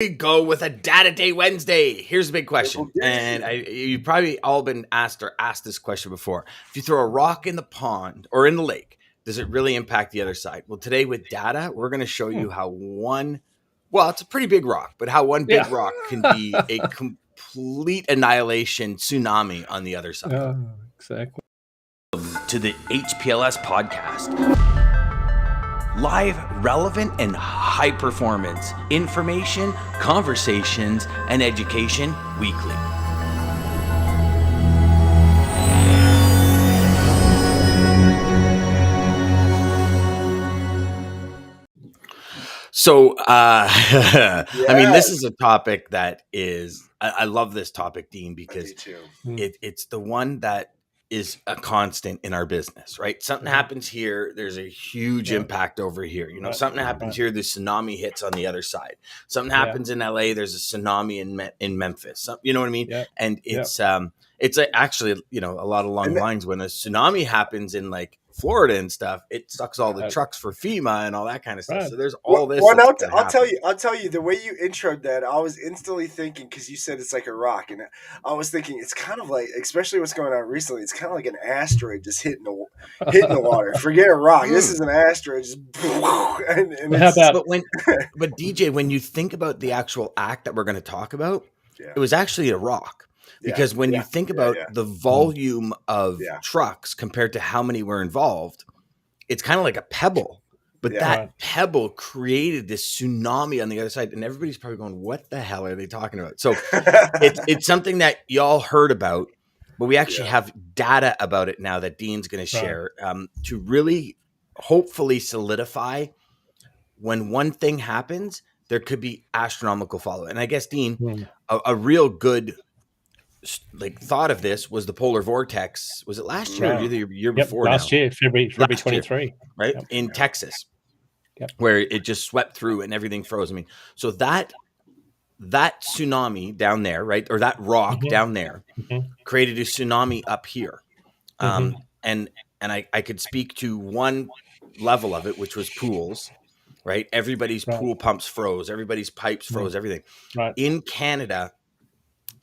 We go with a Data Day Wednesday. Here's a big question, and you've probably all been asked this question before. If you throw a rock in the pond or in the lake, does it really impact the other side? Well, today with data, we're going to show you how it's a pretty big rock, but how one big rock can be a complete annihilation tsunami on the other side. Exactly. To the HPLS podcast. Live, relevant, and high performance information, conversations, and education weekly. So, I mean, this is a topic that is, I love this topic, Dean, because it's the one that is a constant in our business, right? Something happens here, there's a huge impact over here. You know, something happens here, the tsunami hits on the other side. Something happens in LA, there's a tsunami in Memphis. You know what I mean? And it's actually, you know, a lot along the lines when a tsunami happens in like Florida and stuff, it sucks all the trucks for FEMA and all that kind of stuff. So there's all this. Well, I'll tell you the way you introed that, I was instantly thinking, because you said it's like a rock, and I was thinking it's kind of like, especially what's going on recently, it's kind of like an asteroid just hitting the water. Forget a rock. This is an asteroid. Just but DJ, when you think about the actual act that we're going to talk about, it was actually a rock. Because when you think about the volume of trucks compared to how many were involved, it's kind of like a pebble. But that pebble created this tsunami on the other side. And everybody's probably going, what the hell are they talking about? So it's something that y'all heard about, but we actually have data about it now that Dean's going to share to really hopefully solidify when one thing happens, there could be astronomical follow-up. And I guess, Dean, a real good thought of this was the polar vortex. Was it last year or the year before? Last year, February 23, right? In Texas, where it just swept through and everything froze. I mean, so that tsunami down there, right, or that rock down there, created a tsunami up here, and I could speak to one level of it, which was pools, right? Everybody's pool pumps froze, everybody's pipes froze, everything. Right. In Canada,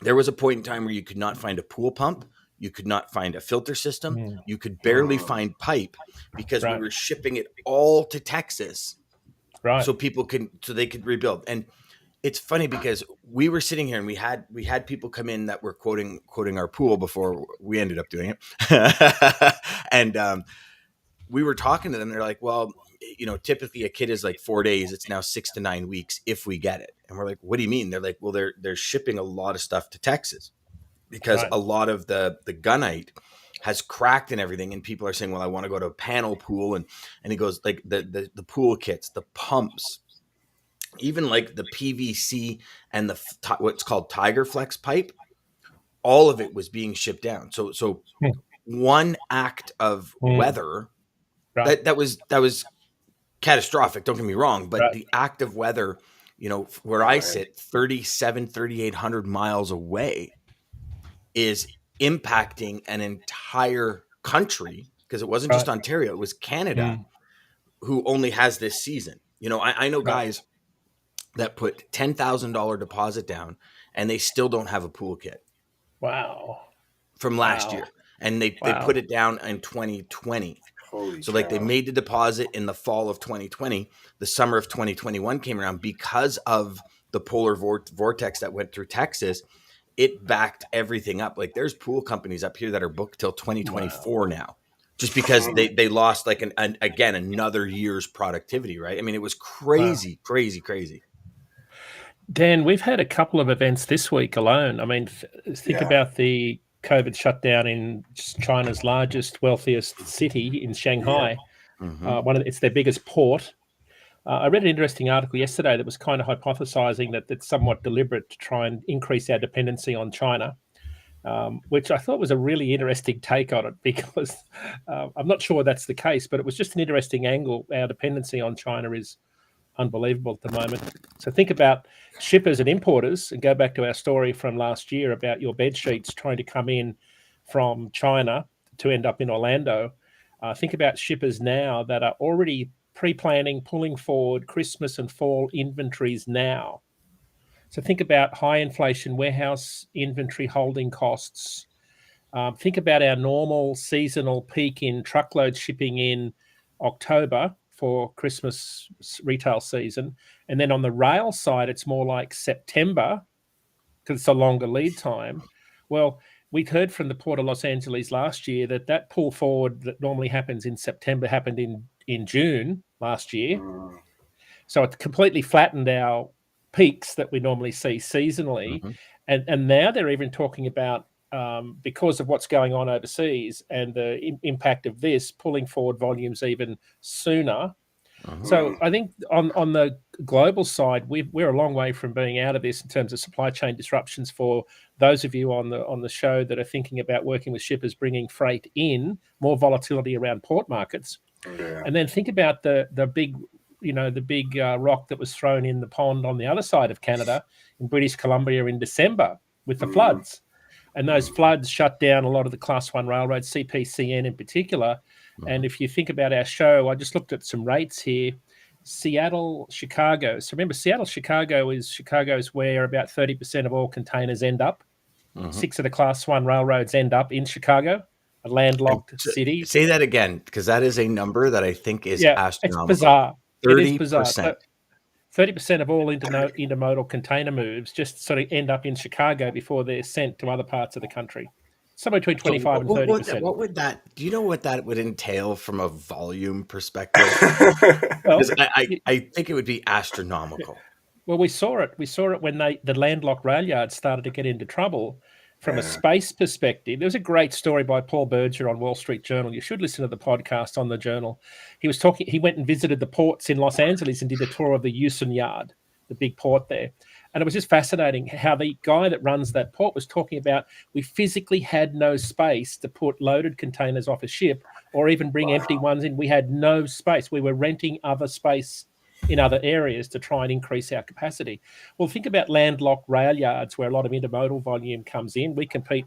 there was a point in time where you could not find a pool pump. You could not find a filter system. You could barely find pipe because we were shipping it all to Texas. Right. So they could rebuild. And it's funny because we were sitting here and we had people come in that were quoting our pool before we ended up doing it. And we were talking to them. They're like, well, you know, typically a kit is like 4 days. It's now 6 to 9 weeks if we get it. And we're like, what do you mean? They're like, well, they're shipping a lot of stuff to Texas because a lot of the gunite has cracked and everything. And people are saying, well, I want to go to a panel pool. And he goes like the pool kits, the pumps, even like the PVC and what's called Tiger Flex pipe. All of it was being shipped down. So one act of weather that was catastrophic. Don't get me wrong, but the act of weather, you know, where I sit 3,800 miles away is impacting an entire country, because it wasn't just Ontario, it was Canada who only has this season. You know, I know guys that put $10,000 deposit down and they still don't have a pool kit. Wow. From last year. And they put it down in 2020. So like they made the deposit in the fall of 2020, the summer of 2021 came around because of the polar vortex that went through Texas. It backed everything up. Like there's pool companies up here that are booked till 2024 now, just because they lost like another year's productivity. Right. I mean, it was crazy. Dan, we've had a couple of events this week alone. I mean, think about the COVID shutdown in China's largest, wealthiest city in Shanghai. It's their biggest port. I read an interesting article yesterday that was kind of hypothesizing that it's somewhat deliberate to try and increase our dependency on China, which I thought was a really interesting take on it, because I'm not sure that's the case, but it was just an interesting angle. Our dependency on China is unbelievable at the moment. So think about shippers and importers, and go back to our story from last year about your bed sheets trying to come in from China to end up in Orlando. Think about shippers now that are already pre-planning, pulling forward Christmas and fall inventories now. So think about high inflation, warehouse inventory holding costs. Think about our normal seasonal peak in truckload shipping in October for Christmas retail season. And then on the rail side, it's more like September because it's a longer lead time. Well, we'd heard from the Port of Los Angeles last year that pull forward that normally happens in September happened in June last year. So it completely flattened our peaks that we normally see seasonally. And now they're even talking about, because of what's going on overseas and the impact of this, pulling forward volumes even sooner. So I think on the global side, we're a long way from being out of this in terms of supply chain disruptions. For those of you on the show that are thinking about working with shippers, bringing freight in, more volatility around port markets, and then think about the big, the big rock that was thrown in the pond on the other side of Canada in British Columbia in December with the floods. And those floods shut down a lot of the Class 1 railroads, CPCN in particular. And if you think about our show, I just looked at some rates here. Seattle, Chicago. So remember, Chicago is where about 30% of all containers end up. 6 of the Class 1 railroads end up in Chicago, a landlocked city. Say that again, because that is a number that I think is astronomical. It's bizarre. 30%. It is bizarre. So 30% of all intermodal container moves just sort of end up in Chicago before they're sent to other parts of the country. Somewhere between 25 and 30%. What would that? Do you know what that would entail from a volume perspective? Well, I think it would be astronomical. Well, we saw it. We saw it when the landlocked rail yards started to get into trouble. From a space perspective, there was a great story by Paul Berger on Wall Street Journal. You should listen to the podcast on the Journal. He was talking. He went and visited the ports in Los Angeles and did a tour of the Houston yard, the big port there. And it was just fascinating how the guy that runs that port was talking about we physically had no space to put loaded containers off a ship or even bring empty ones in. We had no space. We were renting other space in other areas to try and increase our capacity. Well, think about landlocked rail yards where a lot of intermodal volume comes in.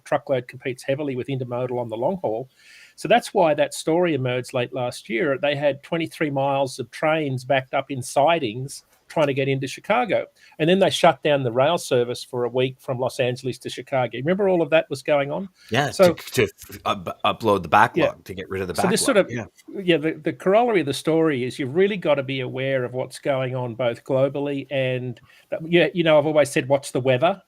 Truckload competes heavily with intermodal on the long haul. So that's why that story emerged late last year. They had 23 miles of trains backed up in sidings trying to get into Chicago. And then they shut down the rail service for a week from Los Angeles to Chicago. Remember all of that was going on? Yeah, so to upload the backlog, to get rid of the backlog. So this the corollary of the story is you've really got to be aware of what's going on both globally and, I've always said, watch the weather.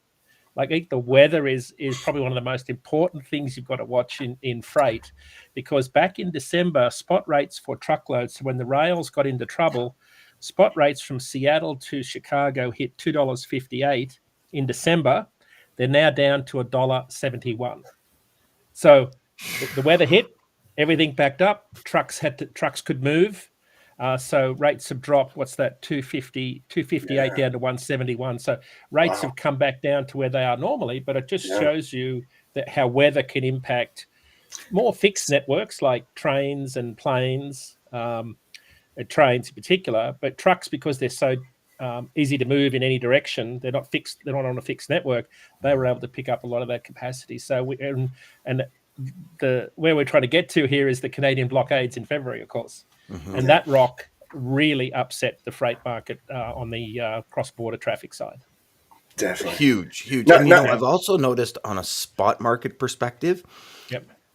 Like the weather is probably one of the most important things you've got to watch in freight, because back in December, spot rates for truckloads, so when the rails got into trouble, spot rates from Seattle to Chicago hit $2.58 in December. They're now down to $1.71. So the weather hit, everything backed up. Trucks could move. So rates have dropped. What's that? 258 down to 171. So rates have come back down to where they are normally. But it just shows you that how weather can impact more fixed networks like trains and planes. Trains in particular, but trucks, because they're so easy to move in any direction, they're not fixed. They're not on a fixed network. They were able to pick up a lot of that capacity. So where we're trying to get to here is the Canadian blockades in February, of course, and that rock really upset the freight market on the cross-border traffic side. Definitely huge. And I've also noticed on a spot market perspective,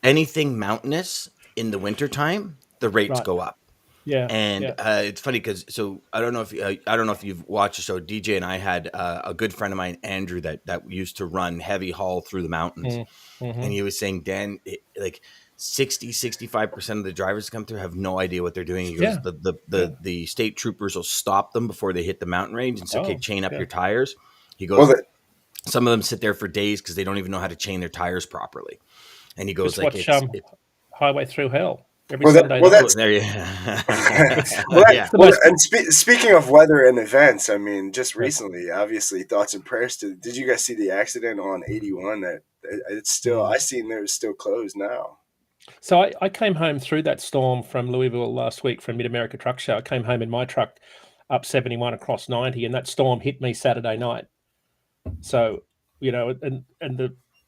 anything mountainous in the wintertime, the rates go up. Yeah, and it's funny because I don't know if you've watched the show. DJ and I had a good friend of mine, Andrew, that used to run heavy haul through the mountains, and he was saying, Dan, like 65% of the drivers come through have no idea what they're doing. He goes, the state troopers will stop them before they hit the mountain range and say, okay, chain up your tires. He goes, some of them sit there for days because they don't even know how to chain their tires properly. And he goes, just like, watch Highway Through Hell. Sunday there you and speaking of weather and events, I mean, just recently, obviously, thoughts and prayers to. Did you guys see the accident on 81? That it's still, I seen there, it's still closed now. So I came home through that storm from Louisville last week from Mid America Truck Show. I came home in my truck up 71 across 90, and that storm hit me Saturday night. So and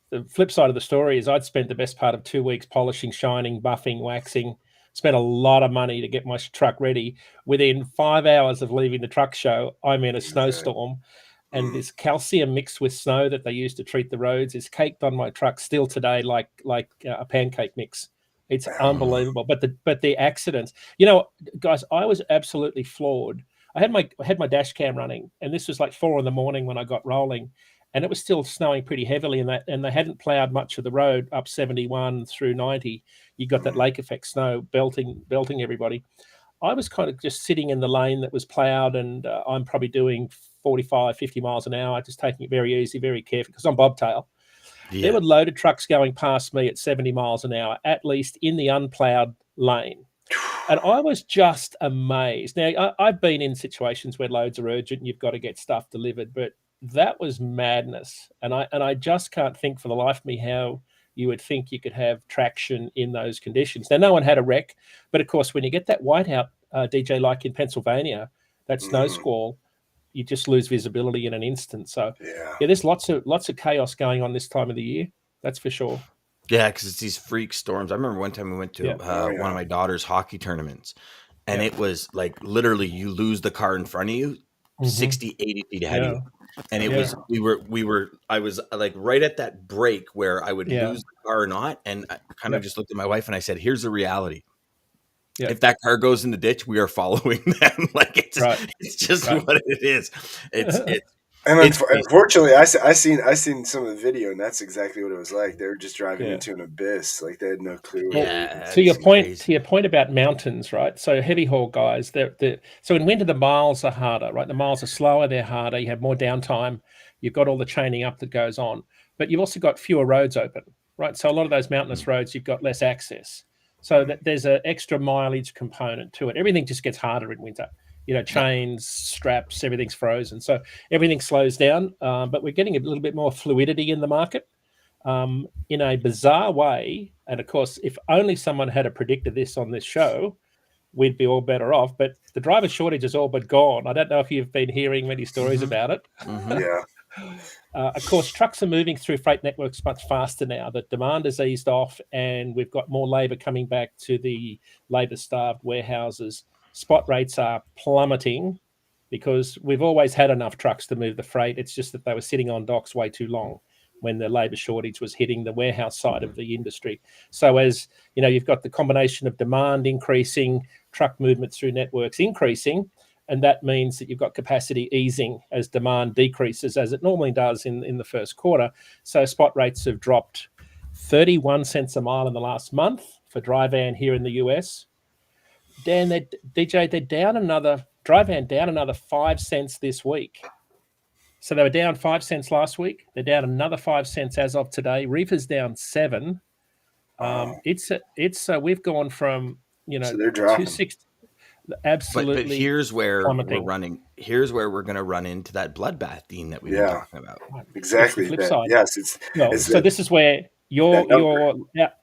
the flip side of the story is I'd spent the best part of 2 weeks polishing, shining, buffing, waxing, spent a lot of money to get my truck ready. Within 5 hours of leaving the truck show, I'm in a snowstorm. and this calcium mixed with snow that they use to treat the roads is caked on my truck still today, like a pancake mix. It's unbelievable. But the accidents, guys, I was absolutely floored. I had my dash cam running, and this was like 4 a.m. when I got rolling, and it was still snowing pretty heavily in that, and they hadn't plowed much of the road up 71 through 90. You got that lake effect snow belting everybody. I was kind of just sitting in the lane that was plowed, and I'm probably doing 45, 50 miles an hour, just taking it very easy, very careful, because I'm bobtail. Yeah. There were loaded trucks going past me at 70 miles an hour, at least in the unplowed lane. And I was just amazed. Now, I've been in situations where loads are urgent and you've got to get stuff delivered, but that was madness. And I just can't think for the life of me how you would think you could have traction in those conditions. Now, no one had a wreck, but of course, when you get that whiteout, DJ, like in Pennsylvania, that snow squall, you just lose visibility in an instant. So yeah, there's lots of chaos going on this time of the year. That's for sure. Yeah, because it's these freak storms. I remember one time we went to one of my daughter's hockey tournaments, and it was like literally you lose the car in front of you, 60, 80 feet ahead of you. And it was, I was like right at that break where I would lose the car or not. And I kind of just looked at my wife and I said, here's the reality. Yeah. If that car goes in the ditch, we are following them. Like it's just what it is. And unfortunately, I seen some of the video, and that's exactly what it was like. They were just driving into an abyss, like they had no clue. Yeah, to your point about mountains, right? So heavy haul guys, so in winter the miles are harder, right? The miles are slower, they're harder. You have more downtime. You've got all the chaining up that goes on, but you've also got fewer roads open, right? So a lot of those mountainous roads, you've got less access. So that there's an extra mileage component to it. Everything just gets harder in winter. Chains, straps, everything's frozen. So everything slows down, but we're getting a little bit more fluidity in the market in a bizarre way. And of course, if only someone had predicted this on this show, we'd be all better off. But the driver shortage is all but gone. I don't know if you've been hearing many stories about it. Yeah. Of course, trucks are moving through freight networks much faster now. The demand has eased off, and we've got more labour coming back to the labour-starved warehouses. Spot rates are plummeting because we've always had enough trucks to move the freight. It's just that they were sitting on docks way too long when the labour shortage was hitting the warehouse side of the industry. So as you've got the combination of demand increasing, truck movement through networks increasing, and that means that you've got capacity easing as demand decreases, as it normally does in the first quarter. So spot rates have dropped 31 cents a mile in the last month for dry van here in the US. Dan, they're down dry van down another 5 cents this week. So they were down 5 cents last week. They're down another 5 cents as of today. Reefer's down 7. We've gone from so they're dropping. 260. Absolutely. But here's where plummeting. Here's where we're going to run into that bloodbath theme that we've been talking about. Exactly. It's the flip side. Yes, this is where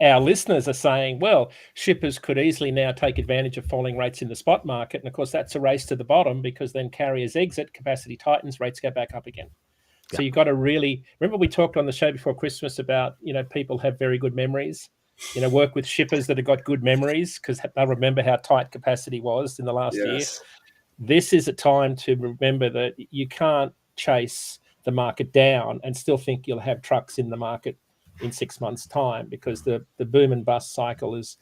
our listeners are saying, well, shippers could easily now take advantage of falling rates in the spot market, and of course that's a race to the bottom because then carriers exit, capacity tightens, rates go back up again. So you've got to really remember we talked on the show before Christmas about people have very good memories. Work with shippers that have got good memories because they'll remember how tight capacity was in the last year. This is a time to remember that you can't chase the market down and still think you'll have trucks in the market in 6 months' time because the boom and bust cycle is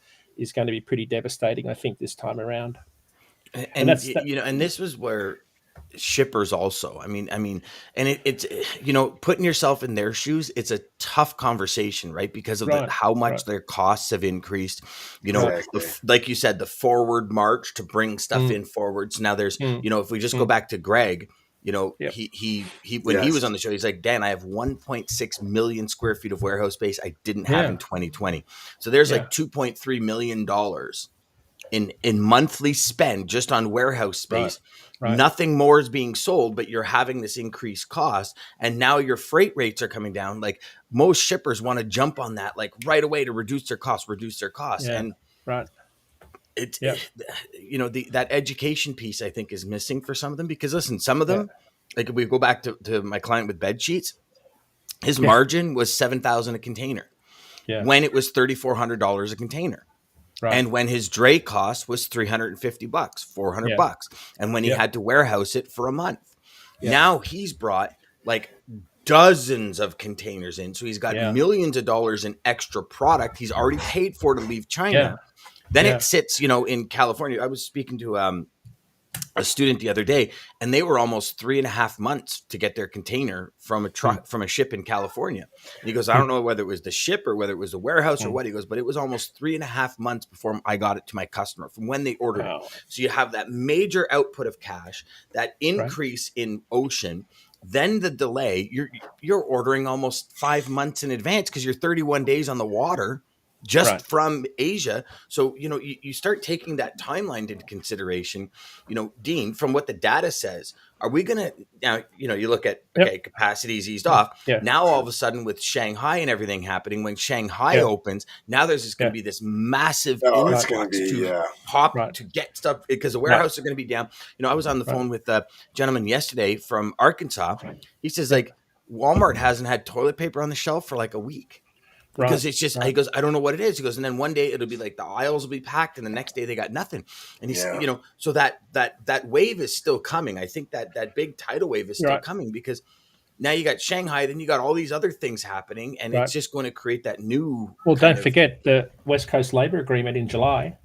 going to be pretty devastating, I think, this time around. And this was where shippers also, I mean, and it's putting yourself in their shoes, it's a tough conversation, right? Because of how much their costs have increased, like you said, the forward march to bring stuff in forward. So now there's, if we just go back to Greg, he when he was on the show, he's like, Dan, I have 1.6 million square feet of warehouse space I didn't have in 2020. So there's like $2.3 million in monthly spend just on warehouse space. Right. Nothing more is being sold, but you're having this increased cost. And now your freight rates are coming down. Like most shippers want to jump on that like right away to reduce their costs. Yeah. And it's that education piece I think is missing for some of them because listen, some of them, like if we go back to my client with bed sheets, his margin was $7,000 a container when it was $3,400 a container. Right. And when his dray cost was $350, $400, and when he had to warehouse it for a month. Now he's brought like dozens of containers in. So he's got millions of dollars in extra product he's already paid for to leave China. Then it sits, in California. I was speaking to a student the other day, and they were almost 3.5 months to get their container from a truck, from a ship in California. And he goes, I don't know whether it was the ship or whether it was the warehouse or what. He goes, but it was almost 3.5 months before I got it to my customer from when they ordered it. So you have that major output of cash, that increase in ocean, then the delay. You're ordering almost 5 months in advance because you're 31 days on the water just from Asia. So, you start taking that timeline into consideration, Dean, from what the data says. Are we going to now, you look at, capacity's eased off. Now, all of a sudden with Shanghai and everything happening, when Shanghai opens, now there's just going to be this massive influx to get stuff because the warehouses are going to be down. I was on the phone with a gentleman yesterday from Arkansas. He says like Walmart hasn't had toilet paper on the shelf for like a week. Because it's just, he goes, I don't know what it is. He goes, and then one day it'll be like the aisles will be packed, and the next day they got nothing. And he's, so that wave is still coming. I think that big tidal wave is still coming because now you got Shanghai, then you got all these other things happening, and it's just going to create that new. Well, don't forget the West Coast Labor Agreement in July.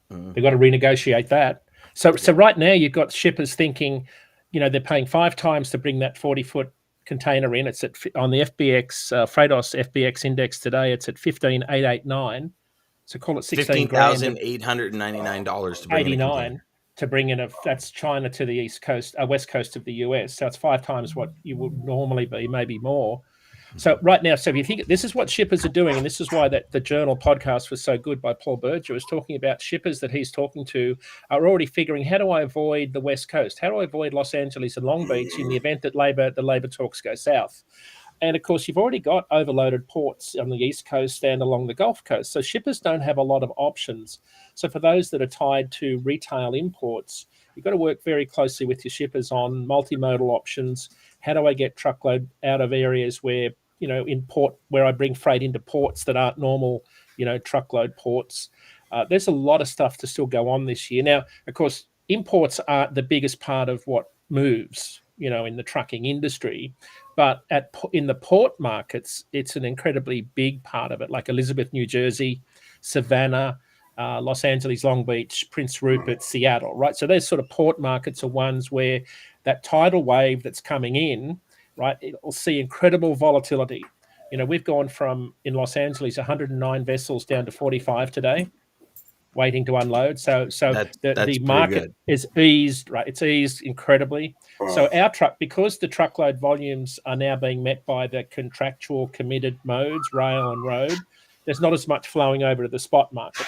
They've got to renegotiate that. So right now you've got shippers thinking, they're paying 5 times to bring that 40-foot container in. It's on the FBX Freightos FBX index today. It's at 15,889. So call it $16,899 to bring 89 to bring in that's China to the east coast, west coast of the US. So it's 5 times what you would normally be, maybe more. So right now, if you think this is what shippers are doing, and this is why the Journal podcast was so good by Paul Berger, was talking about shippers that he's talking to are already figuring, how do I avoid the West Coast? How do I avoid Los Angeles and Long Beach in the event that the labor talks go south? And of course, you've already got overloaded ports on the East Coast and along the Gulf Coast. So shippers don't have a lot of options. So for those that are tied to retail imports, you've got to work very closely with your shippers on multimodal options. How do I get truckload out of areas where, in port, where I bring freight into ports that aren't normal, truckload ports? There's a lot of stuff to still go on this year. Now, of course, imports are the biggest part of what moves, in the trucking industry. But in the port markets, it's an incredibly big part of it, like Elizabeth, New Jersey, Savannah, Los Angeles, Long Beach, Prince Rupert, Seattle, right? So those sort of port markets are ones where that tidal wave that's coming in, right, it'll see incredible volatility. We've gone from, in Los Angeles, 109 vessels down to 45 today, waiting to unload. So the market is eased, right? It's eased incredibly. So our because the truckload volumes are now being met by the contractual committed modes, rail and road, there's not as much flowing over to the spot market.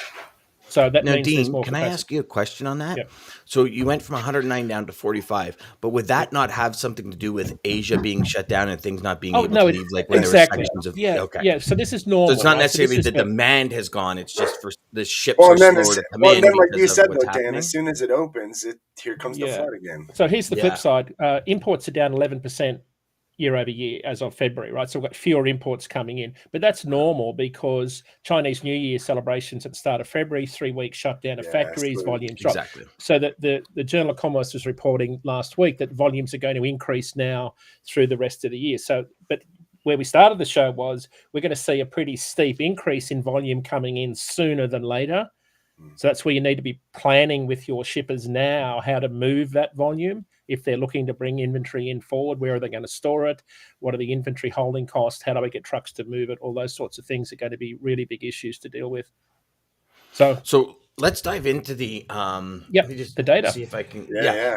So that means Dean, there's more can capacity. I ask you a question on that? So you went from 109 down to 45, but would that not have something to do with Asia being shut down and things not being able to leave, like when there were sections of So this is normal. So it's not necessarily the demand has gone; it's just for the ships are slower to come in. Then, like you because said, of what's though, Dan, happening. as soon as it opens, here comes the flood again. So here's the flip side: imports are down 11% year over year as of February, right? So we've got fewer imports coming in, but that's normal because Chinese New Year celebrations at the start of February, 3 weeks shutdown of factories, volumes drop. Exactly. So that the Journal of Commerce was reporting last week that volumes are going to increase now through the rest of the year. So, but where we started the show was we're going to see a pretty steep increase in volume coming in sooner than later. So that's where you need to be planning with your shippers now how to move that volume. If they're looking to bring inventory in forward, where are they going to store it? What are the inventory holding costs? How do I get trucks to move it? All those sorts of things are going to be really big issues to deal with. So let's dive into the let me just the data. See if I can.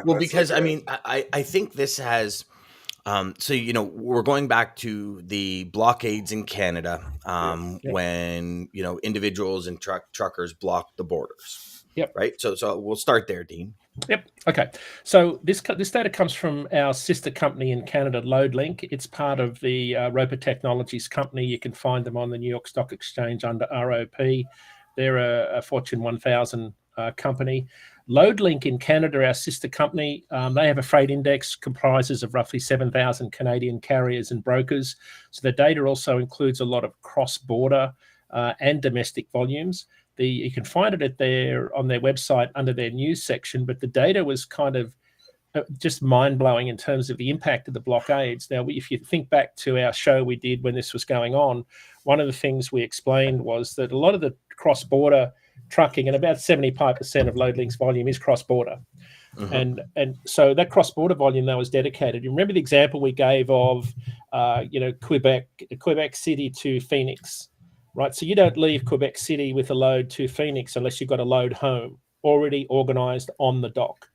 Well, because I mean, I think this has. So we're going back to the blockades in Canada when individuals and truckers blocked the borders. Right. So we'll start there, Dean. Okay. So this data comes from our sister company in Canada, LoadLink. It's part of the Roper Technologies company. You can find them on the New York Stock Exchange under ROP. They're a Fortune 1000 company. LoadLink in Canada, our sister company, they have a freight index comprises of roughly 7,000 Canadian carriers and brokers. So the data also includes a lot of cross-border and domestic volumes. You can find it on their website under their news section, but the data was kind of just mind-blowing in terms of the impact of the blockades. Now, if you think back to our show we did when this was going on, one of the things we explained was that a lot of the cross-border trucking, and about 75% of LoadLink's volume is cross-border. And so that cross-border volume that was dedicated. You remember the example we gave of, Quebec City to Phoenix, right? So you don't leave Quebec City with a load to Phoenix unless you've got a load home already organized on the dock.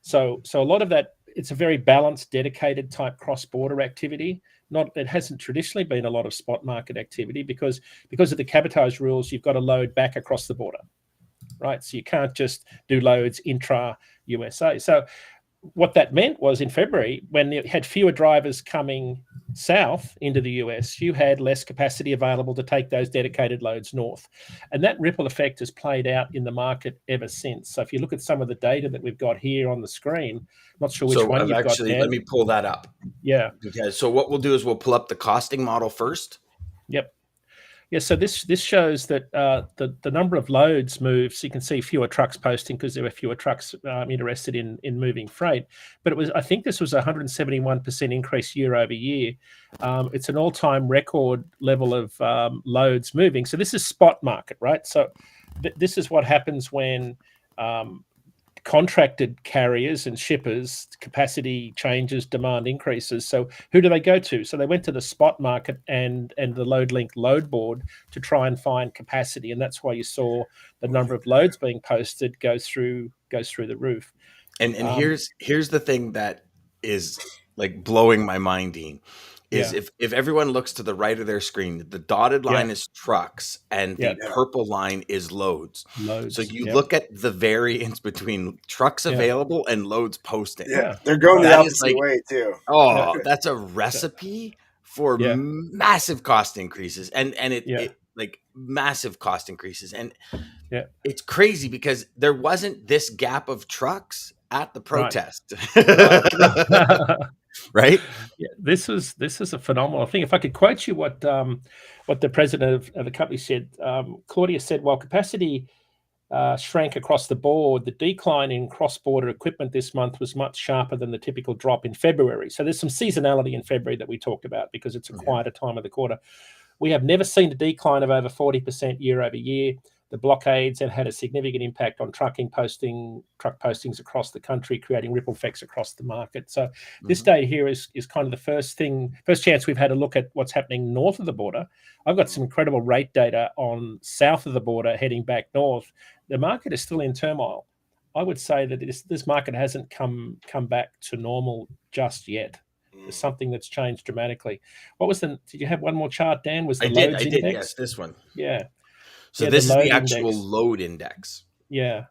So a lot of that, it's a very balanced, dedicated type cross-border activity. It hasn't traditionally been a lot of spot market activity because of the cabotage rules. You've got to load back across the border, right? So you can't just do loads intra-USA. So what that meant was in February, when you had fewer drivers coming south into the US, you had less capacity available to take those dedicated loads north. And that ripple effect has played out in the market ever since. So if you look at some of the data that we've got here on the screen, not sure which one you've got there. Let me pull that up. Yeah. Because so what we'll do is we'll pull up the costing model first. Yep. Yeah, so this shows that the number of loads moved. So you can see fewer trucks posting because there were fewer trucks interested in moving freight. But I think this was a 171% increase year over year. It's an all-time record level of loads moving. So this is spot market, right? So this is what happens when contracted carriers and shippers, capacity changes, demand increases. So who do they go to? So they went to the spot market and the LoadLink load board to try and find capacity, and that's why you saw the number of loads being posted goes through the roof. And here's the thing that is like blowing my mind, Dean, is if everyone looks to the right of their screen, the dotted line is trucks and the purple line is loads. So you look at the variance between trucks available and loads posting. Yeah, they're going the opposite way too. Oh, that's a recipe for massive cost increases, and it like massive cost increases, and it's crazy because there wasn't this gap of trucks at the protest. Right? Yeah, this is a phenomenal thing. If I could quote you what the president of the company said, Claudia said, while capacity shrank across the board, the decline in cross-border equipment this month was much sharper than the typical drop in February. So there's some seasonality in February that we talked about because it's a quieter time of the quarter. We have never seen a decline of over 40% year over year. The blockades have had a significant impact on truck postings across the country, creating ripple effects across the market. So this data here is kind of the first chance we've had a look at what's happening north of the border. I've got some incredible rate data on south of the border heading back north. The market is still in turmoil. I would say that this market hasn't come back to normal just yet. There's something that's changed dramatically. Did you have one more chart, Dan? Was the loads index? Yes, this one. Yeah. So this is the actual load index. Yeah.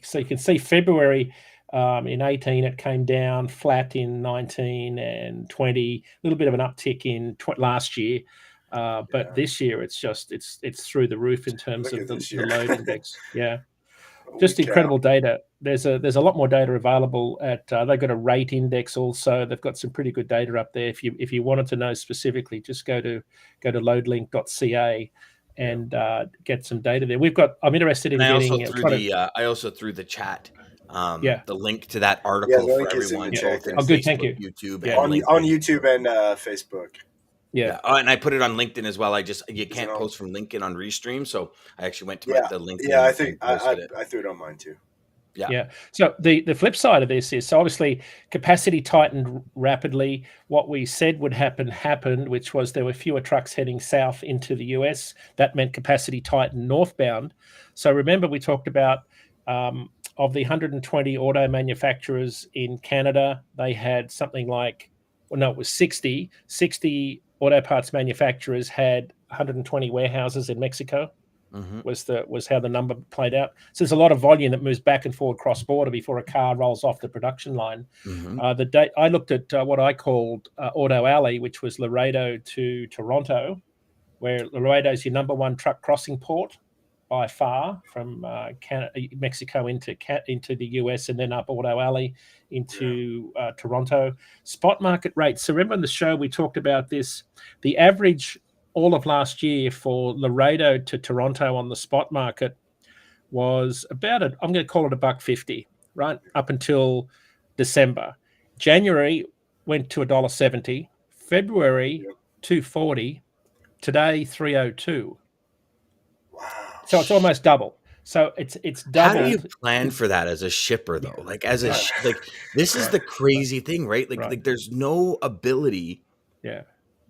So you can see February in 18, it came down flat in 19 and 20, a little bit of an uptick in last year. But this year it's through the roof in terms of the load index. Yeah. Just incredible data. There's a lot more data available at they've got a rate index also. They've got some pretty good data up there. If you wanted to know specifically, just go to loadlink.ca and get some data there. I'm interested in getting. I also threw the chat. The link to that article for everyone, both in Facebook, YouTube, and on YouTube and Facebook. Yeah. And I put it on LinkedIn as well. You can't post from LinkedIn on Restream, so I actually went to the LinkedIn. Yeah, I think I threw it on mine too. Yeah. So the flip side of this is, so obviously capacity tightened rapidly. What we said would happen happened, which was there were fewer trucks heading south into the US. That meant capacity tightened northbound. So remember we talked about of the 120 auto manufacturers in Canada, they had something like, it was 60 auto parts manufacturers had 120 warehouses in Mexico. Was how the number played out. So there's a lot of volume that moves back and forward cross border before a car rolls off the production line. I looked at what I called Auto Alley, which was Laredo to Toronto, where Laredo is your number one truck crossing port by far from Mexico into the US, and then up Auto Alley into Toronto. Spot market rates. So remember in the show we talked about this. The average all of last year for Laredo to Toronto on the spot market was about I'm going to call it $1.50, right? Up until December. January went to $1.70. February, $2.40. Today, $3.02. Wow. So it's almost double. So it's How do you doubled. plan for that as a shipper though? Yeah. Like as a Right. like this is Right. the crazy thing, right? Like Right. like there's no ability Yeah.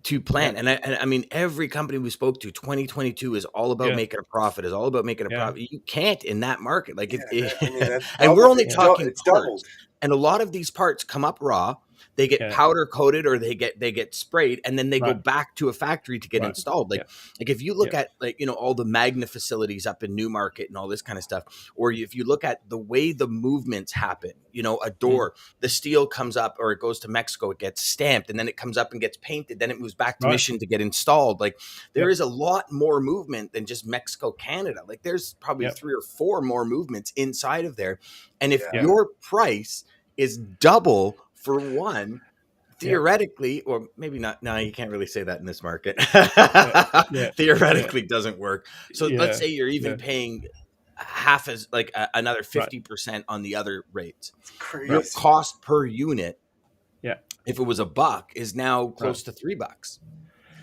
to plan. Yeah. And I mean every company we spoke to, 2022 is all about Yeah. making a profit, is all about making a Yeah. profit. You can't in that market. Like I mean, that's and we're doubled. only talking It's parts. doubled. And a lot of these parts come up raw. They get Yeah. powder coated or they get sprayed, and then they go Right. back to a factory to get Right. installed. Yeah. Like if you look Yeah. at like all the Magna facilities up in Newmarket and all this kind of stuff, or if you look at the way the movements happen, a door, the steel comes up or it goes to Mexico, it gets stamped, and then it comes up and gets painted, then it moves back to Right. Mission to get installed. Like there Yep. is a lot more movement than just Mexico, Canada. Like there's probably Yep. 3 or 4 more movements inside of there. And if Yeah. your price is double for one, theoretically, or maybe not. No, you can't really say that in this market. Yeah. Theoretically doesn't work. So Yeah. let's say you're even paying half as like another 50% on the other rates. It's crazy. Your cost per unit, Yeah, if it was $1, is now close to $3,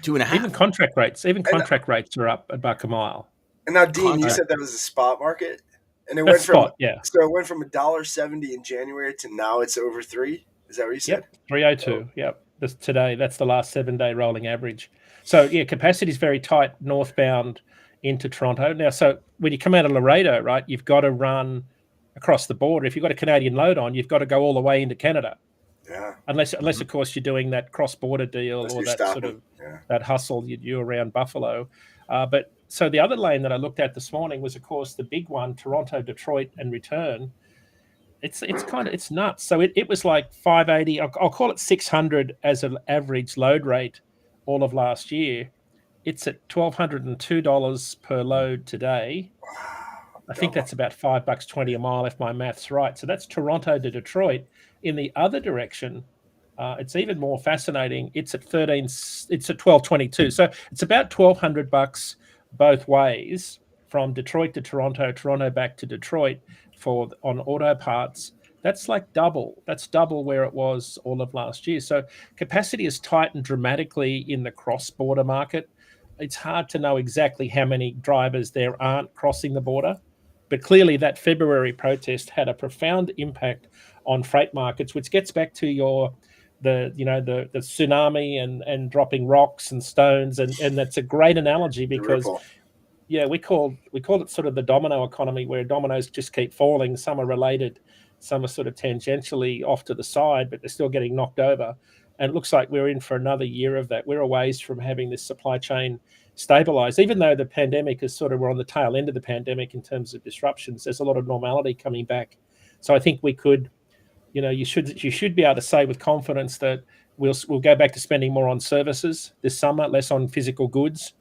$2.50. Even contract rates are up $1 a mile. And now, Dean, you said that was a spot market, and it went from So it went from $1.70 in January to now it's over $3. Is that what you said? Yep, 302. Yep, today that's the last 7-day rolling average. So yeah, capacity is very tight northbound into Toronto. Now, so when you come out of Laredo, right, you've got to run across the border. If you've got a Canadian load on, you've got to go all the way into Canada. Yeah. Unless of course you're doing that cross-border deal or that sort of that hustle you do around Buffalo. But so the other lane that I looked at this morning was, of course, the big one, Toronto, Detroit, and return. It's nuts. So it was like 580. I'll call it 600 as an average load rate all of last year. It's at $1,202 per load today. I think that's about $5.20 a mile if my math's right. So that's Toronto to Detroit. In the other direction, it's even more fascinating. It's at $1,222. So it's about $1,200 both ways from Detroit to Toronto, Toronto back to Detroit on auto parts. That's like double. That's double where it was all of last year. So capacity has tightened dramatically in the cross-border market. It's hard to know exactly how many drivers there aren't crossing the border. But clearly that February protest had a profound impact on freight markets, which gets back to the tsunami and dropping rocks and stones. And that's a great analogy because we called it sort of the domino economy, where dominoes just keep falling. Some are related, some are sort of tangentially off to the side, but they're still getting knocked over. And it looks like we're in for another year of that. We're a ways from having this supply chain stabilize. Even though the pandemic we're on the tail end of the pandemic in terms of disruptions, there's a lot of normality coming back. So I think we could, you should be able to say with confidence that we'll go back to spending more on services this summer, less on physical goods.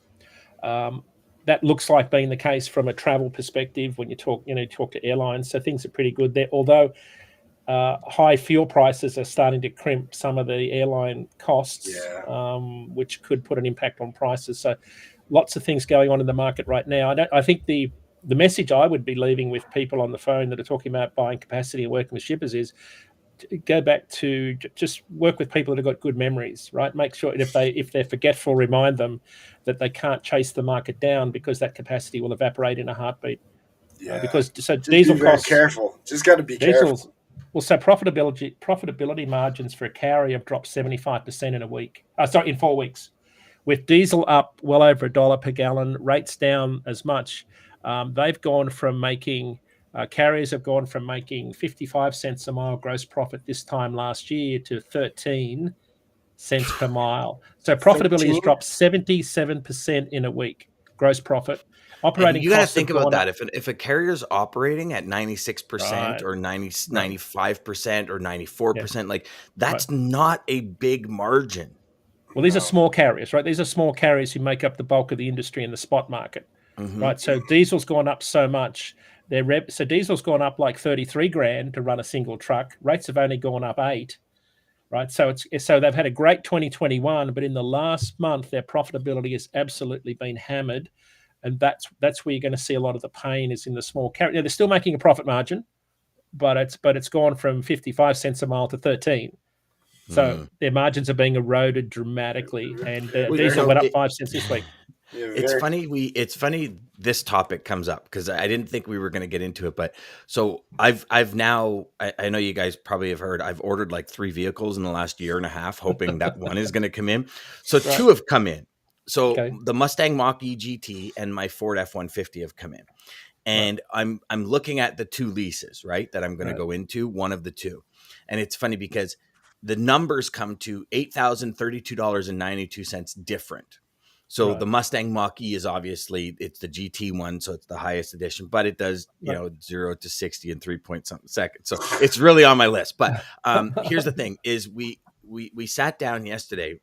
That looks like being the case from a travel perspective when you talk to airlines. So things are pretty good there. Although high fuel prices are starting to crimp some of the airline costs, which could put an impact on prices. So lots of things going on in the market right now. I think the message I would be leaving with people on the phone that are talking about buying capacity and working with shippers is to go back to just work with people that have got good memories, right? Make sure if they're forgetful, remind them that they can't chase the market down because that capacity will evaporate in a heartbeat. Yeah. Diesel costs. Careful. Just got to be careful. Well, so profitability margins for a carrier have dropped 75% in 4 weeks, with diesel up well over $1 per gallon, rates down as much. They've gone from making carriers have gone from making 55 cents a mile gross profit this time last year to 13 cents per mile. So profitability has dropped 77% in a week. Gross profit. Operating you got to costs think about that. If a carrier's operating at 96% or 95% or 94%, like that's not a big margin. Well, these are small carriers, right? These are small carriers who make up the bulk of the industry in the spot market, right? So diesel's gone up so much. So diesel's gone up like $33,000 to run a single truck. Rates have only gone up $8,000, right? So they've had a great 2021, but in the last month, their profitability has absolutely been hammered. And that's where you're going to see a lot of the pain is in the small carrier. Now, they're still making a profit margin, but it's gone from 55 cents a mile to 13. So their margins are being eroded dramatically, and diesel went up 5 cents this week. Yeah, It's very. funny it's funny this topic comes up because I didn't think we were going to get into it, but so I've now I know you guys probably have heard I've ordered like 3 vehicles in the last year and a half, hoping that one is going to come in. So 2 have come in. So Okay. the Mustang Mach-E GT and my Ford F-150 have come in, and I'm looking at the 2 leases, right, that I'm going to go into, one of the 2, and it's funny because the numbers come to $8,032.92 different. So the Mustang Mach-E is obviously it's the GT one, so it's the highest edition, but it does 0 to 60 in 3 point something seconds. So it's really on my list. But here's the thing: is we sat down yesterday,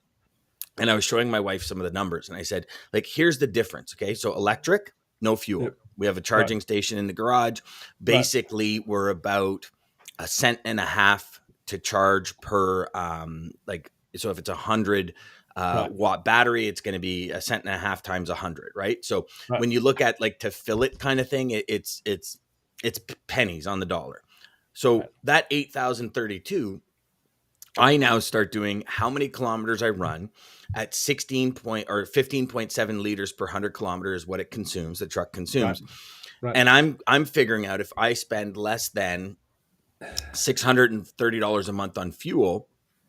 and I was showing my wife some of the numbers, and I said, like, here's the difference. Okay, so electric, no fuel. Yep. We have a charging station in the garage. Basically, we're about a cent and a half to charge per so if it's 100 watt battery, it's going to be a cent and a half times 100, right? So when you look at like to fill it kind of thing, it's pennies on the dollar. So that 8,032, I now start doing how many kilometers I run at 15.7 liters per 100 kilometers, what it consumes, the truck consumes. And I'm figuring out if I spend less than $630 a month on fuel,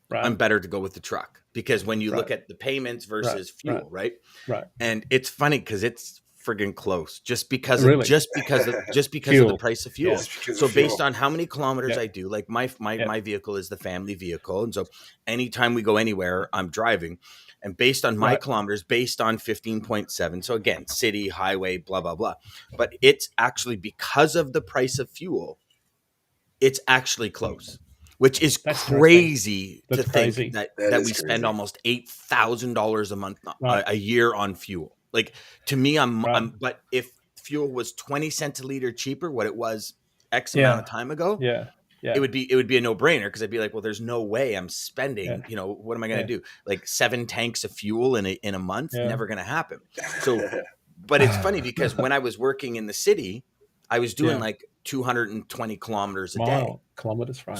I'm better to go with the truck, because when you look at the payments versus fuel, right? And it's funny because it's friggin' close just because of the price of fuel. So based on how many kilometers I do, like my vehicle is the family vehicle, and so anytime we go anywhere, I'm driving. And based on my kilometers, based on 15.7, so again, city, highway, blah, blah, blah. But it's actually because of the price of fuel, it's actually close, which is crazy to think that we spend almost $8,000 a month, a year on fuel. Like, to me, but if fuel was 20 cents a liter cheaper, what it was X amount of time ago, it would be a no brainer, because I'd be like, well, there's no way I'm spending, what am I going to do? Like 7 tanks of fuel in a month? Never going to happen. So, but it's funny because when I was working in the city, I was doing like 220 kilometers a day. Kilometers, right?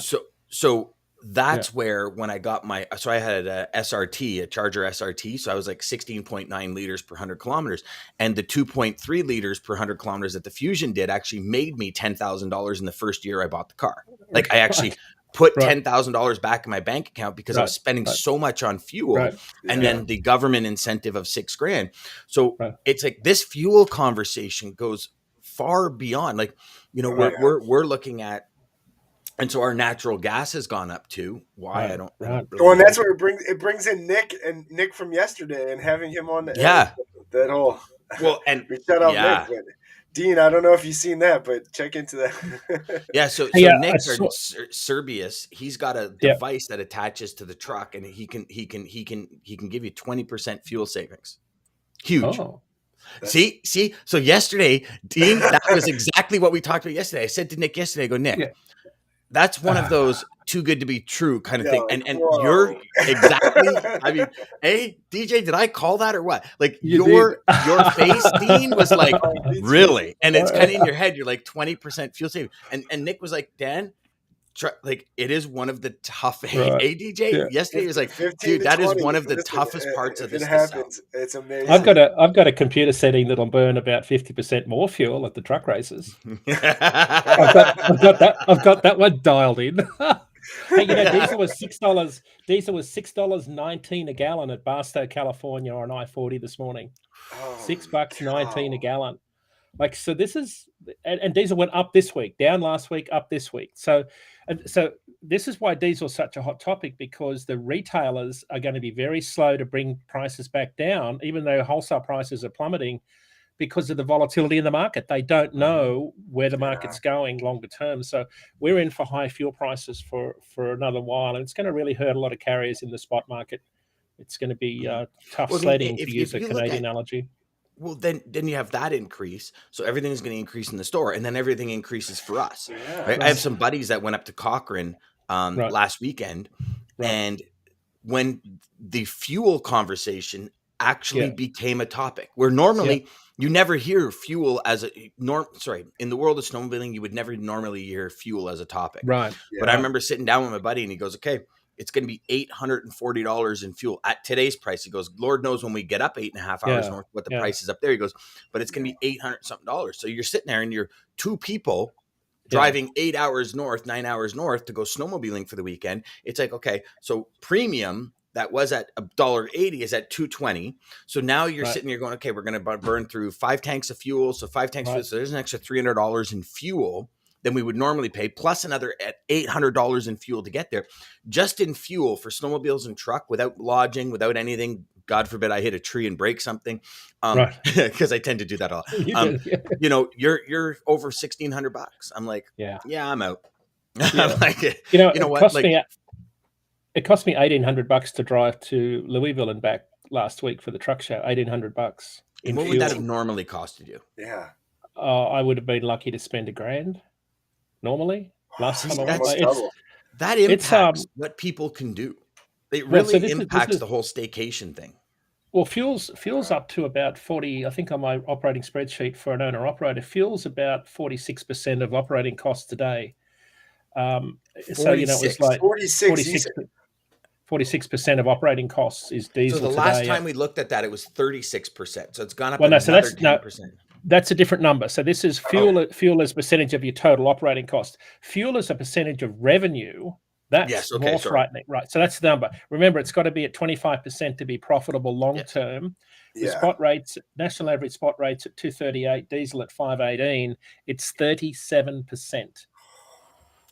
So that's where when I got so I had a SRT, a Charger SRT. So I was like 16.9 liters per 100 kilometers. And the 2.3 liters per 100 kilometers that the Fusion did actually made me $10,000 in the first year I bought the car. Like, I actually put $10,000 back in my bank account because I was spending so much on fuel, and then the government incentive of $6,000. So it's like this fuel conversation goes far beyond, like, we're looking at. And so our natural gas has gone up too. Why? I don't really well, and that's where it brings in Nick from yesterday, and having him on that whole and we shut out Nick, but Dean, I don't know if you've seen that, but check into that. So Nick Serbius, he's got a device that attaches to the truck, and he can give you 20% fuel savings. Huge. Oh. See. So yesterday, Dean, that was exactly what we talked about yesterday. I said to Nick yesterday, I go, Nick, that's one of those too good to be true kind of thing. And you're exactly, I mean, hey, DJ, did I call that or what? Like, your face, Dean, was like, really? And it's kind of in your head. You're like 20% fuel saving. And Nick was like, Dan, like, it is one of the tough, hey, DJ, yesterday he was like, dude, that is one of the toughest parts of this. It happens. It's amazing. I've got a computer setting that'll burn about 50% more fuel at the truck races. I've got that one dialed in. Hey, diesel was $6. Diesel was $6.19 a gallon at Barstow, California, on I-40 this morning. $6.19 a gallon. Like, so this is, and diesel went up this week, down last week, up this week. So this is why diesel is such a hot topic, because the retailers are going to be very slow to bring prices back down, even though wholesale prices are plummeting because of the volatility in the market. They don't know where the market's going longer term. So we're in for high fuel prices for another while, and it's going to really hurt a lot of carriers in the spot market. It's going to be tough sledding, to use a Canadian analogy. Well, then you have that increase. So everything is going to increase in the store, and then everything increases for us. Right? I have some buddies that went up to Cochrane last weekend, and when the fuel conversation actually became a topic where normally you never hear fuel as in the world of snowmobiling, you would never normally hear fuel as a topic. Right. But I remember sitting down with my buddy and he goes, okay, it's going to be $840 in fuel at today's price. He goes, Lord knows when we get up 8.5 hours north, what the price is up there. He goes, but it's going to be $800 something. So you're sitting there and you're two people driving 8 hours north, 9 hours north to go snowmobiling for the weekend. It's like, okay, so premium that was at $1.80 is at $2.20. So now you're sitting here going, okay, we're going to burn through 5 tanks of fuel. So 5 tanks, so there's an extra $300 in fuel than we would normally pay, plus another $800 in fuel to get there. Just in fuel for snowmobiles and truck, without lodging, without anything. God forbid I hit a tree and break something, because I tend to do that a lot. You know, you're over $1,600. I'm like, yeah, I'm out. I'm like, you know what? It cost me $1,800 to drive to Louisville and back last week for the truck show. $1,800. And what would that have normally costed you? Yeah, I would have been lucky to spend $1,000 normally. Last time I went, that impacts what people can do. It really impacts the whole staycation thing. Well, fuel's up to about 40. I think on my operating spreadsheet for an owner operator, fuel's about 46% of operating costs today. So you know, it was like 46% of operating costs is diesel. So the last time we looked at that, it was 36%. So it's gone up. So that's 10%. That's a different number. So this is fuel as a percentage of your total operating cost. Fuel as a percentage of revenue. That's more frightening, right? So that's the number. Remember, it's got to be at 25% to be profitable long term. The spot rates, national average spot rates at 238, diesel at 518. It's 37%.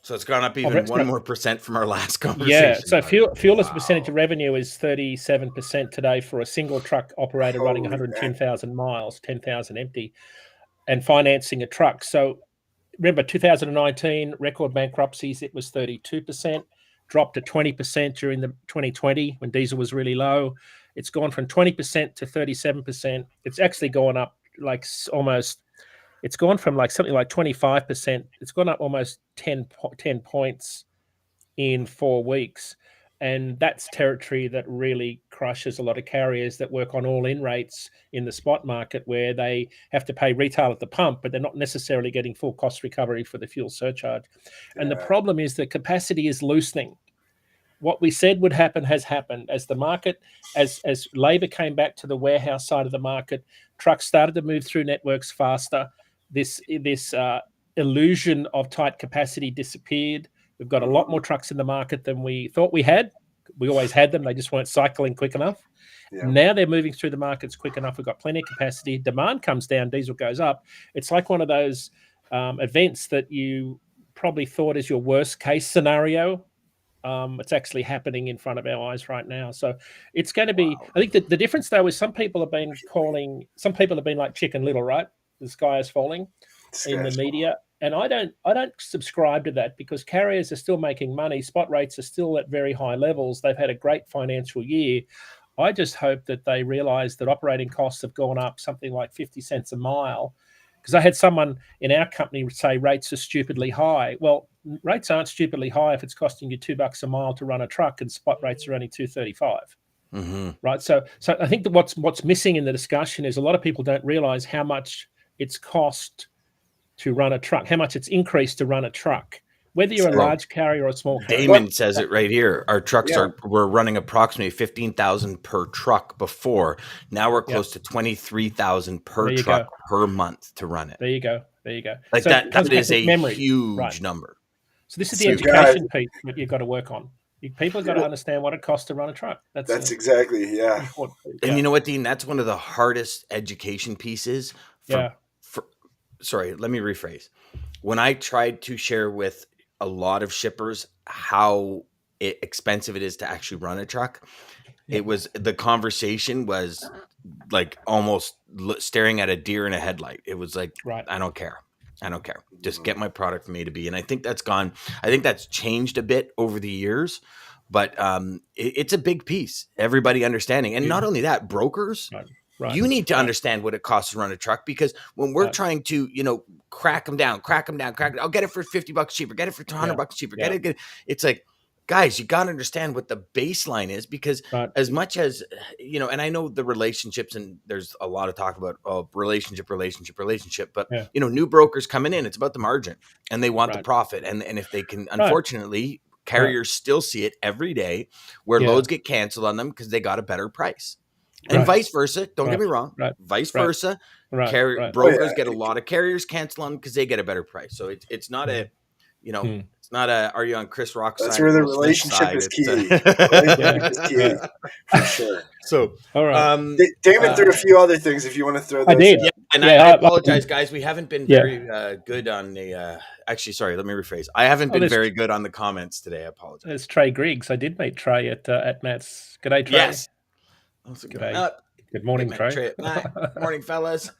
So it's gone up even 1 more percent from our last conversation. Yeah. So fuel as a percentage of revenue is 37% today for a single truck operator running 110,000 miles, 10,000 empty, and financing a truck. So remember, 2019 record bankruptcies, it was 32%, dropped to 20% during the 2020 when diesel was really low. It's gone from 20% to 37%. It's actually gone up like almost. It's gone from like something like 25%. It's gone up almost 10 points in 4 weeks. And that's territory that really crushes a lot of carriers that work on all-in rates in the spot market, where they have to pay retail at the pump, but they're not necessarily getting full cost recovery for the fuel surcharge. And the problem is that capacity is loosening. What we said would happen has happened. As the market, as labor came back to the warehouse side of the market, trucks started to move through networks faster. This illusion of tight capacity disappeared. We've got a lot more trucks in the market than we thought we had. We always had them. They just weren't cycling quick enough. Yeah. Now they're moving through the markets quick enough. We've got plenty of capacity. Demand comes down, diesel goes up. It's like one of those events that you probably thought is your worst case scenario. It's actually happening in front of our eyes right now. So it's going to be, I think that the difference though is some people have been like Chicken Little, right? The sky is falling in the media. And I don't subscribe to that, because carriers are still making money. Spot rates are still at very high levels. They've had a great financial year. I just hope that they realize that operating costs have gone up something like 50 cents a mile. Because I had someone in our company say rates are stupidly high. Well, rates aren't stupidly high if it's costing you $2 a mile to run a truck and spot rates are only $2.35. Mm-hmm. Right. So I think that what's missing in the discussion is a lot of people don't realize how much it's cost to run a truck, how much it's increased to run a truck, whether you're a large carrier or a small carrier. Daman says it right here. Our trucks we're running approximately 15,000 per truck before. Now we're close to 23,000 per truck per month to run it. There you go. Like so that is a huge number. So this is the education piece that you've got to work on. People have got to understand what it costs to run a truck. That's exactly, And you know what, Dean? That's one of the hardest education pieces. Sorry, let me rephrase. When I tried to share with a lot of shippers how expensive it is to actually run a truck, the conversation was like almost staring at a deer in a headlight. It was like, I don't care. Just get my product from A to B. And I think that's changed a bit over the years, but it's a big piece. Everybody understanding. And not only that, brokers, you need to understand what it costs to run a truck, because when we're trying to, crack them down, I'll get it for $50 cheaper, get it for $100 cheaper, it's like, guys, you got to understand what the baseline is, because Right. as much as, and I know the relationships, and there's a lot of talk about relationship, but Yeah. new brokers coming in, it's about the margin, and they want the Right. profit. And if they can, Right. unfortunately, carriers still see it every day where Yeah. loads get canceled on them because they got a better price. And Right. vice versa. Don't get Right. me wrong. Right. Vice Right. versa. Right. Right. Brokers get a lot of carriers cancel on because they get a better price. So it's not a, Mm. it's not a, are you on Chris Rock's That's side where or the Will Smith's relationship side? is It's key. Relationship is key, for sure. So, All right. Damon threw a few other things if you want to throw those I did. yeah, and Yeah, I apologize, guys. We haven't been Yeah. very good on the. Actually, sorry. Let me rephrase. I haven't been very good on the comments today. I apologize. There's Trey Griggs. I did meet Trey at Matt's. G'day, Trey. Yes. G'day. Good morning, Trey. Matt. Morning, fellas.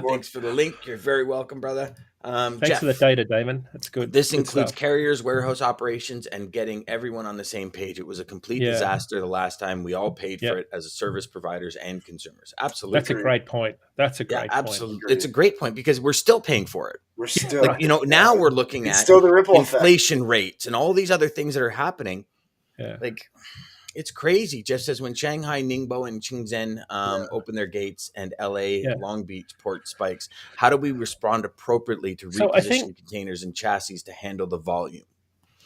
Thanks for the link. You're very welcome, brother. Thanks Jeff, for the data, Damon. That's good. This Good includes stuff. carriers, warehouse operations, and getting everyone on the same page. It was a complete disaster the last time. We all paid for it as a service providers and consumers. Absolutely. That's a great point. Absolutely. It's a great point because we're still paying for it. We're still, now we're looking at still the ripple inflation rates and all these other things that are happening. Yeah. Like, it's crazy. Jeff says when Shanghai, Ningbo, and Shenzhen open their gates and LA, Long Beach port spikes, how do we respond appropriately to reposition containers and chassis to handle the volume?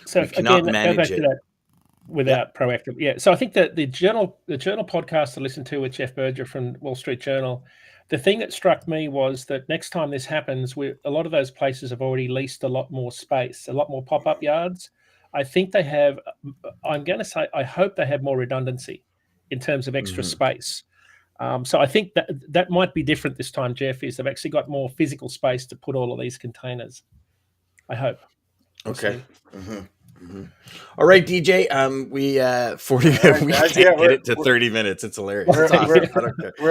So we cannot manage it without proactive. Yeah. So I think that the journal podcast I listened to with Jeff Berger from Wall Street Journal, the thing that struck me was that next time this happens, a lot of those places have already leased a lot more space, a lot more pop-up yards. I think they have, I'm going to say, I hope they have more redundancy in terms of extra space. So I think that might be different this time, Jeff, is they've actually got more physical space to put all of these containers. I hope. Okay. All right, DJ. We 40. We can't get it to 30 minutes. It's hilarious. We're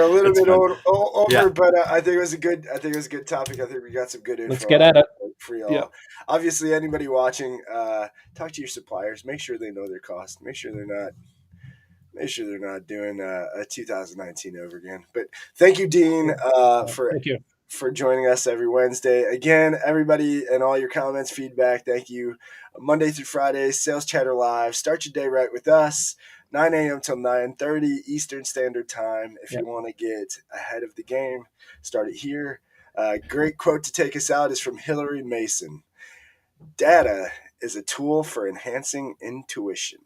a little bit over, but I think it was a good topic. I think we got some good info. Let's get at it for y'all. Yeah. Obviously, anybody watching, talk to your suppliers. Make sure they know their cost. Make sure they're not doing a 2019 over again. But thank you, Dean, for joining us every Wednesday. Again, everybody, and all your comments, feedback, thank you. Monday through Friday, Sales Chatter Live. Start your day right with us, 9 a.m. till 9:30 Eastern Standard Time. If you want to get ahead of the game, start it here. Great quote to take us out is from Hillary Mason. Data is a tool for enhancing intuition.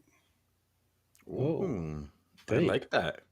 Ooh, I like that.